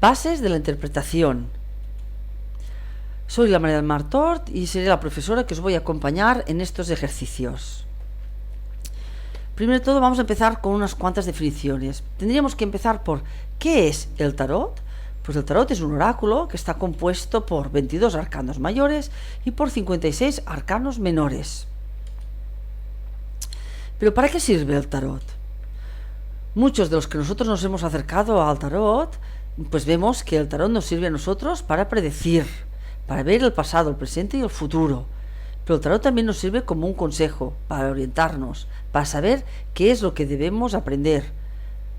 Bases de la interpretación. Soy la María del Mar Tort y seré la profesora que os voy a acompañar en estos ejercicios. Primero de todo vamos a empezar con unas cuantas definiciones. Tendríamos que empezar por ¿qué es el tarot? Pues el tarot es un oráculo que está compuesto por 22 arcanos mayores y por 56 arcanos menores. ¿Pero para qué sirve el tarot? Muchos de los que nosotros nos hemos acercado al tarot, pues vemos que el tarot nos sirve a nosotros para predecir, para ver el pasado, el presente y el futuro. Pero el tarot también nos sirve como un consejo, para orientarnos, para saber qué es lo que debemos aprender,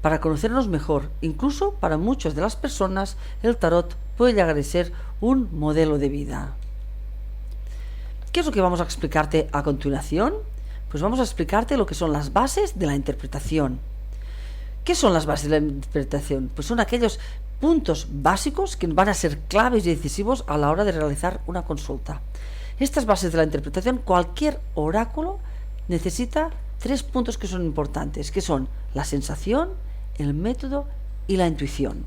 para conocernos mejor. Incluso para muchas de las personas el tarot puede llegar a ser un modelo de vida. ¿Qué es lo que vamos a explicarte a continuación? Pues vamos a explicarte lo que son las bases de la interpretación. ¿Qué son las bases de la interpretación? Pues son aquellos puntos básicos que van a ser claves y decisivos a la hora de realizar una consulta. Estas bases de la interpretación, cualquier oráculo necesita 3 puntos que son importantes, que son la sensación, el método y la intuición.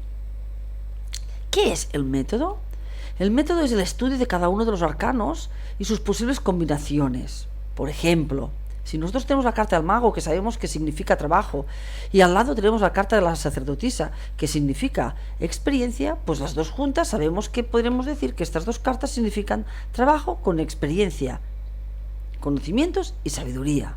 ¿Qué es el método? El método es el estudio de cada uno de los arcanos y sus posibles combinaciones. Por ejemplo, si nosotros tenemos la carta del mago, que sabemos que significa trabajo, y al lado tenemos la carta de la sacerdotisa, que significa experiencia, pues las dos juntas sabemos que podremos decir que estas dos cartas significan trabajo con experiencia, conocimientos y sabiduría.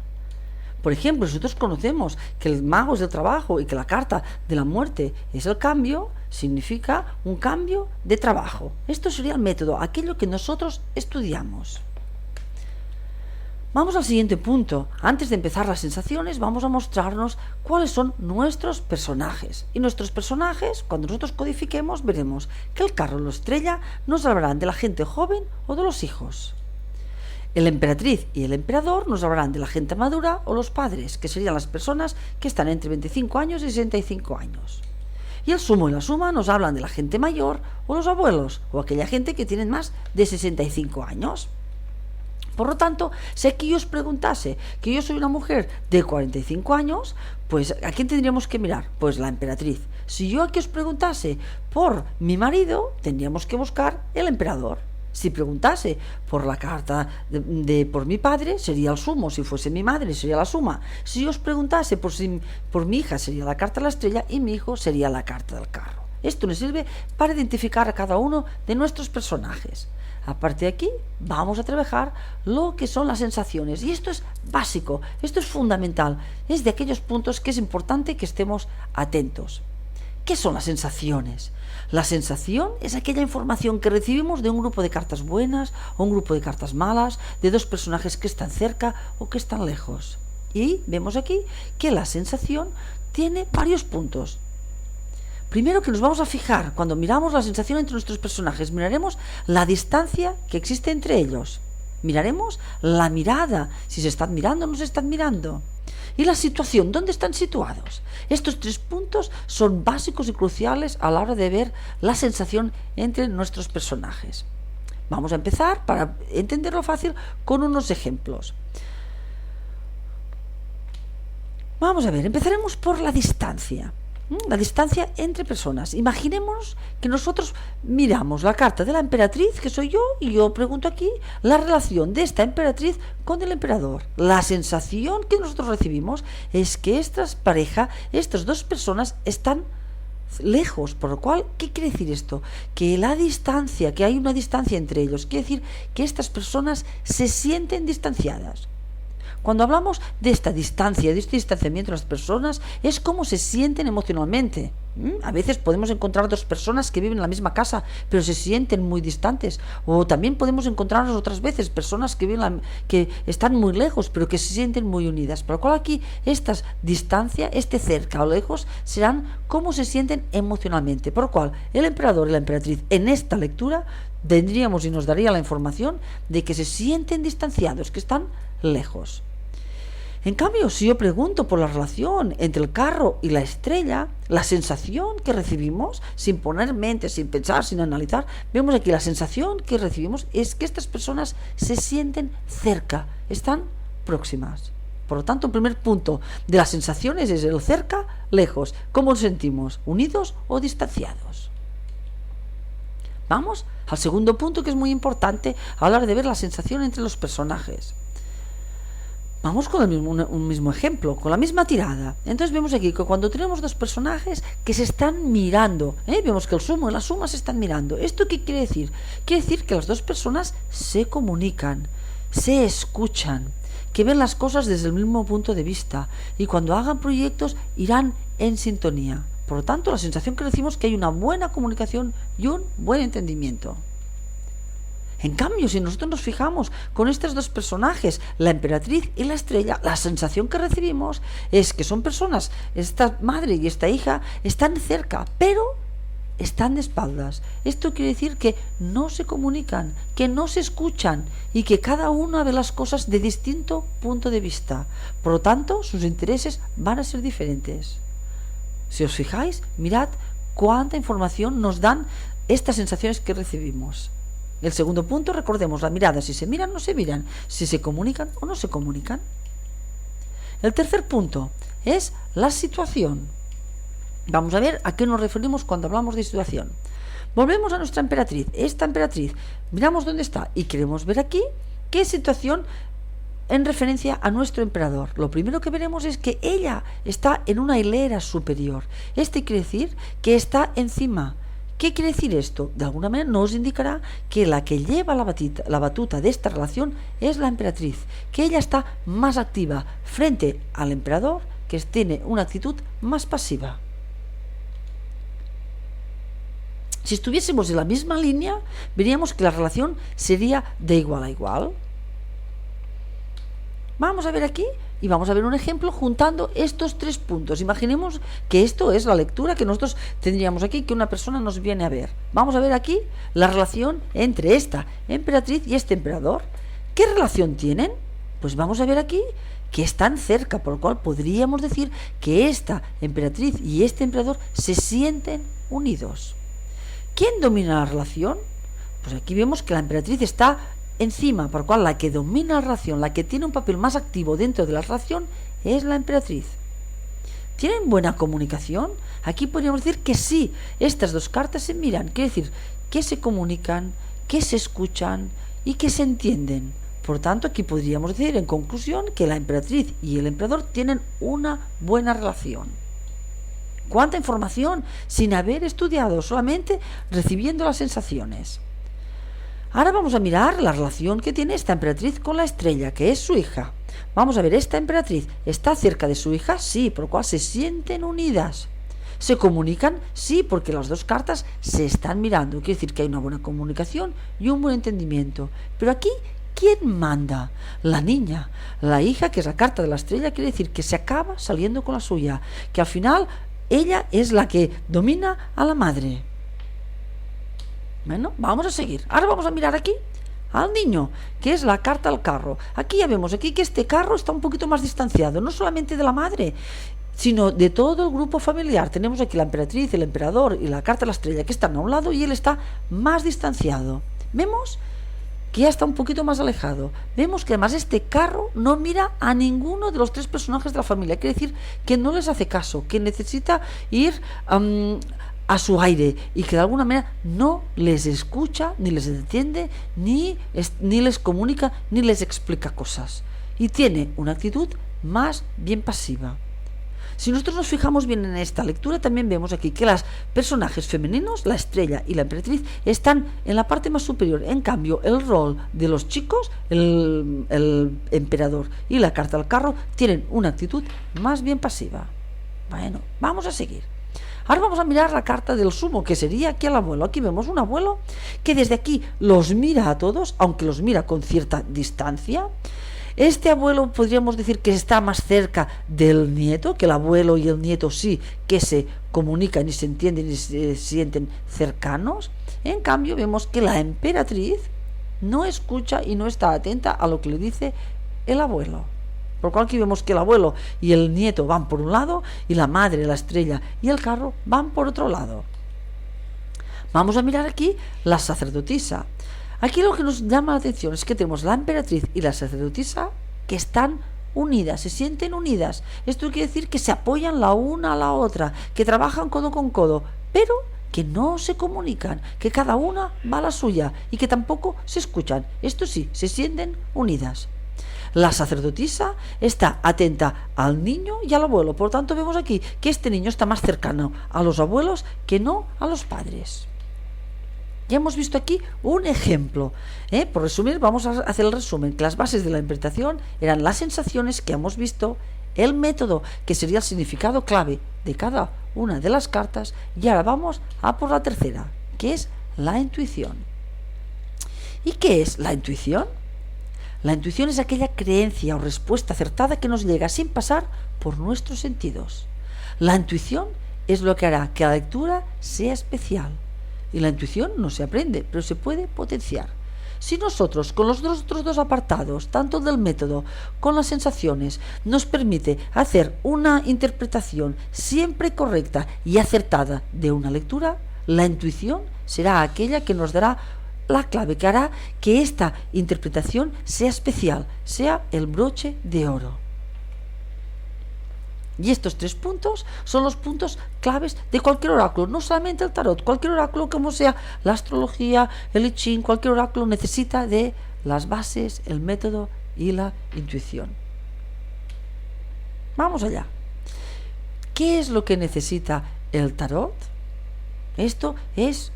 Por ejemplo, si nosotros conocemos que el mago es el trabajo y que la carta de la muerte es el cambio, significa un cambio de trabajo. Esto sería el método, aquello que nosotros estudiamos. Vamos al siguiente punto. Antes de empezar las sensaciones, vamos a mostrarnos cuáles son nuestros personajes. Y nuestros personajes, cuando nosotros codifiquemos, veremos que el carro o la estrella nos hablarán de la gente joven o de los hijos. El emperatriz y el emperador nos hablarán de la gente madura o los padres, que serían las personas que están entre 25 años y 65 años. Y el sumo y la suma nos hablan de la gente mayor o los abuelos, o aquella gente que tienen más de 65 años. Por lo tanto, si aquí yo os preguntase que yo soy una mujer de 45 años, pues ¿a quién tendríamos que mirar? Pues la emperatriz. Si yo aquí os preguntase por mi marido, tendríamos que buscar el emperador. Si preguntase por la carta por mi padre, sería el sumo. Si fuese mi madre, sería la suma. Si yo os preguntase por mi hija, sería la carta de la estrella, y mi hijo sería la carta del carro. Esto nos sirve para identificar a cada uno de nuestros personajes. A partir de aquí vamos a trabajar lo que son las sensaciones, y esto es básico, esto es fundamental, es de aquellos puntos que es importante que estemos atentos. ¿Qué son las sensaciones? La sensación es aquella información que recibimos de un grupo de cartas buenas o un grupo de cartas malas, de dos personajes que están cerca o que están lejos. Y vemos aquí que la sensación tiene varios puntos. Primero, que nos vamos a fijar, cuando miramos la sensación entre nuestros personajes, miraremos la distancia que existe entre ellos. Miraremos la mirada, si se están mirando o no se están mirando. Y la situación, ¿dónde están situados? Estos 3 puntos son básicos y cruciales a la hora de ver la sensación entre nuestros personajes. Vamos a empezar, para entenderlo fácil, con unos ejemplos. Vamos a ver, empezaremos por la distancia. La distancia entre personas. Imaginemos que nosotros miramos la carta de la emperatriz, que soy yo, y yo pregunto aquí la relación de esta emperatriz con el emperador. La sensación que nosotros recibimos es que estas dos personas están lejos, por lo cual, ¿qué quiere decir esto? Que que hay una distancia entre ellos, quiere decir que estas personas se sienten distanciadas. Cuando hablamos de esta distancia, de este distanciamiento de las personas, es cómo se sienten emocionalmente. A veces podemos encontrar dos personas que viven en la misma casa, pero se sienten muy distantes. O también podemos encontrarnos otras veces personas que están muy lejos, pero que se sienten muy unidas. Por lo cual aquí, esta distancia, este cerca o lejos, serán cómo se sienten emocionalmente. Por lo cual, el emperador y la emperatriz en esta lectura tendríamos y nos daría la información de que se sienten distanciados, que están lejos. En cambio, si yo pregunto por la relación entre el carro y la estrella, la sensación que recibimos, sin poner mente, sin pensar, sin analizar, vemos aquí la sensación que recibimos es que estas personas se sienten cerca, están próximas. Por lo tanto, el primer punto de las sensaciones es el cerca, lejos. ¿Cómo nos sentimos? ¿Unidos o distanciados? Vamos al segundo punto, que es muy importante a la hora de ver la sensación entre los personajes. Vamos con un mismo ejemplo, con la misma tirada. Entonces vemos aquí que cuando tenemos dos personajes que se están mirando, vemos que el sumo y la suma se están mirando. ¿Esto qué quiere decir? Quiere decir que las dos personas se comunican, se escuchan, que ven las cosas desde el mismo punto de vista y cuando hagan proyectos irán en sintonía. Por lo tanto, la sensación que recibimos es que hay una buena comunicación y un buen entendimiento. En cambio, si nosotros nos fijamos con estos dos personajes, la emperatriz y la estrella, la sensación que recibimos es que son personas, esta madre y esta hija, están cerca, pero están de espaldas. Esto quiere decir que no se comunican, que no se escuchan y que cada uno ve las cosas de distinto punto de vista. Por lo tanto, sus intereses van a ser diferentes. Si os fijáis, mirad cuánta información nos dan estas sensaciones que recibimos. El segundo punto, recordemos la mirada, si se miran o no se miran, si se comunican o no se comunican. El tercer punto es la situación. Vamos a ver a qué nos referimos cuando hablamos de situación. Volvemos a nuestra emperatriz. Esta emperatriz, miramos dónde está y queremos ver aquí qué situación en referencia a nuestro emperador. Lo primero que veremos es que ella está en una hilera superior. Este quiere decir que está encima. ¿Qué quiere decir esto? De alguna manera nos indicará que la que lleva la batuta de esta relación es la emperatriz, que ella está más activa frente al emperador, que tiene una actitud más pasiva. Si estuviésemos en la misma línea, veríamos que la relación sería de igual a igual. Vamos a ver aquí y vamos a ver un ejemplo juntando estos tres puntos. Imaginemos que esto es la lectura que nosotros tendríamos aquí, que una persona nos viene a ver. Vamos a ver aquí la relación entre esta emperatriz y este emperador. ¿Qué relación tienen? Pues vamos a ver aquí que están cerca, por lo cual podríamos decir que esta emperatriz y este emperador se sienten unidos. ¿Quién domina la relación? Pues aquí vemos que la emperatriz está encima, por lo cual la que domina la relación, la que tiene un papel más activo dentro de la relación, es la emperatriz. ¿Tienen buena comunicación? Aquí podríamos decir que sí, estas dos cartas se miran, quiere decir que se comunican, que se escuchan y que se entienden. Por tanto, aquí podríamos decir en conclusión que la emperatriz y el emperador tienen una buena relación. ¿Cuánta información sin haber estudiado, solamente recibiendo las sensaciones? Ahora vamos a mirar la relación que tiene esta emperatriz con la estrella, que es su hija. Vamos a ver, esta emperatriz está cerca de su hija, sí, por lo cual se sienten unidas. ¿Se comunican? Sí, porque las dos cartas se están mirando. Quiere decir que hay una buena comunicación y un buen entendimiento. Pero aquí, ¿quién manda? La niña. La hija, que es la carta de la estrella, quiere decir que se acaba saliendo con la suya, que al final ella es la que domina a la madre. Bueno, vamos a seguir. Ahora vamos a mirar aquí al niño, que es la carta al carro. Aquí ya vemos aquí que este carro está un poquito más distanciado, no solamente de la madre, sino de todo el grupo familiar. Tenemos aquí la emperatriz, el emperador y la carta de la estrella, que están a un lado y él está más distanciado. Vemos que ya está un poquito más alejado. Vemos que además este carro no mira a ninguno de los tres personajes de la familia. Quiere decir que no les hace caso, que necesita ir a su aire y que de alguna manera no les escucha, ni les entiende, ni les comunica, ni les explica cosas. Y tiene una actitud más bien pasiva. Si nosotros nos fijamos bien en esta lectura, también vemos aquí que los personajes femeninos, la estrella y la emperatriz, están en la parte más superior. En cambio, el rol de los chicos, el emperador y la carta al carro, tienen una actitud más bien pasiva. Bueno, vamos a seguir. Ahora vamos a mirar la carta del sumo, que sería aquí el abuelo. Aquí vemos un abuelo que desde aquí los mira a todos, aunque los mira con cierta distancia. Este abuelo podríamos decir que está más cerca del nieto, que el abuelo y el nieto sí que se comunican y se entienden y se sienten cercanos. En cambio vemos que la emperatriz no escucha y no está atenta a lo que le dice el abuelo. Por lo cual aquí vemos que el abuelo y el nieto van por un lado y la madre, la estrella y el carro van por otro lado. Vamos a mirar aquí la sacerdotisa. Aquí lo que nos llama la atención es que tenemos la emperatriz y la sacerdotisa que están unidas, se sienten unidas. Esto quiere decir que se apoyan la una a la otra, que trabajan codo con codo, pero que no se comunican, que cada una va a la suya y que tampoco se escuchan. Esto sí, se sienten unidas. La sacerdotisa está atenta al niño y al abuelo. Por tanto, vemos aquí que este niño está más cercano a los abuelos que no a los padres. Ya hemos visto aquí un ejemplo. Por resumir, vamos a hacer el resumen, que las bases de la interpretación eran las sensaciones que hemos visto, el método, que sería el significado clave de cada una de las cartas, y ahora vamos a por la tercera, que es la intuición. ¿Y qué es la intuición? La intuición es aquella creencia o respuesta acertada que nos llega sin pasar por nuestros sentidos. La intuición es lo que hará que la lectura sea especial. Y la intuición no se aprende, pero se puede potenciar. Si nosotros, con los otros dos apartados, tanto del método con las sensaciones, nos permite hacer una interpretación siempre correcta y acertada de una lectura, la intuición será aquella que nos dará la clave, que hará que esta interpretación sea especial, sea el broche de oro. Y estos 3 puntos son los puntos claves de cualquier oráculo, no solamente el tarot, cualquier oráculo como sea la astrología, el I Ching, cualquier oráculo necesita de las bases, el método y la intuición. Vamos allá. ¿Qué es lo que necesita el tarot? Esto es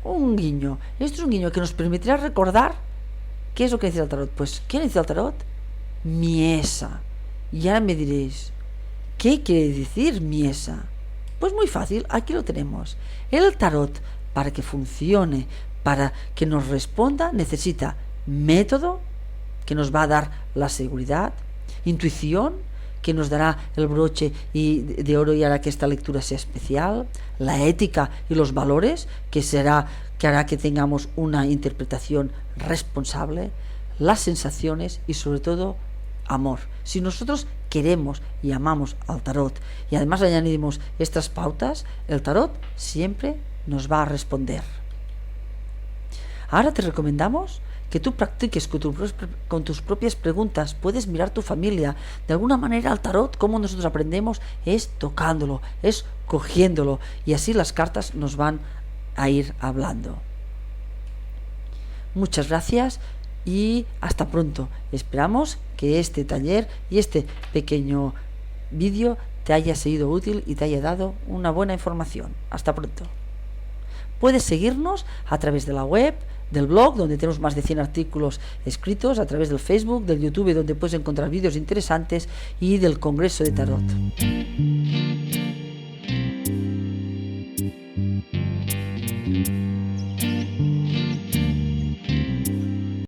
un guiño. Esto es un guiño que nos permitirá recordar qué es lo que necesita el tarot. Pues, ¿qué necesita el tarot? Miesa. Y ahora me diréis, ¿qué quiere decir miesa? Pues muy fácil, aquí lo tenemos. El tarot, para que funcione, para que nos responda, necesita método, que nos va a dar la seguridad, intuición, que nos dará el broche de oro y hará que esta lectura sea especial, la ética y los valores, que hará que tengamos una interpretación responsable, las sensaciones y sobre todo amor. Si nosotros queremos y amamos al tarot y además le añadimos estas pautas, el tarot siempre nos va a responder. Ahora te recomendamos que tú practiques con tus propias preguntas. Puedes mirar tu familia. De alguna manera el tarot, como nosotros aprendemos, es tocándolo, es cogiéndolo, y así las cartas nos van a ir hablando. Muchas gracias y hasta pronto. Esperamos que este taller y este pequeño vídeo te haya sido útil y te haya dado una buena información. Hasta pronto. Puedes seguirnos a través de la web, del blog, donde tenemos más de 100 artículos escritos, a través del Facebook, del YouTube, donde puedes encontrar vídeos interesantes, y del Congreso de Tarot.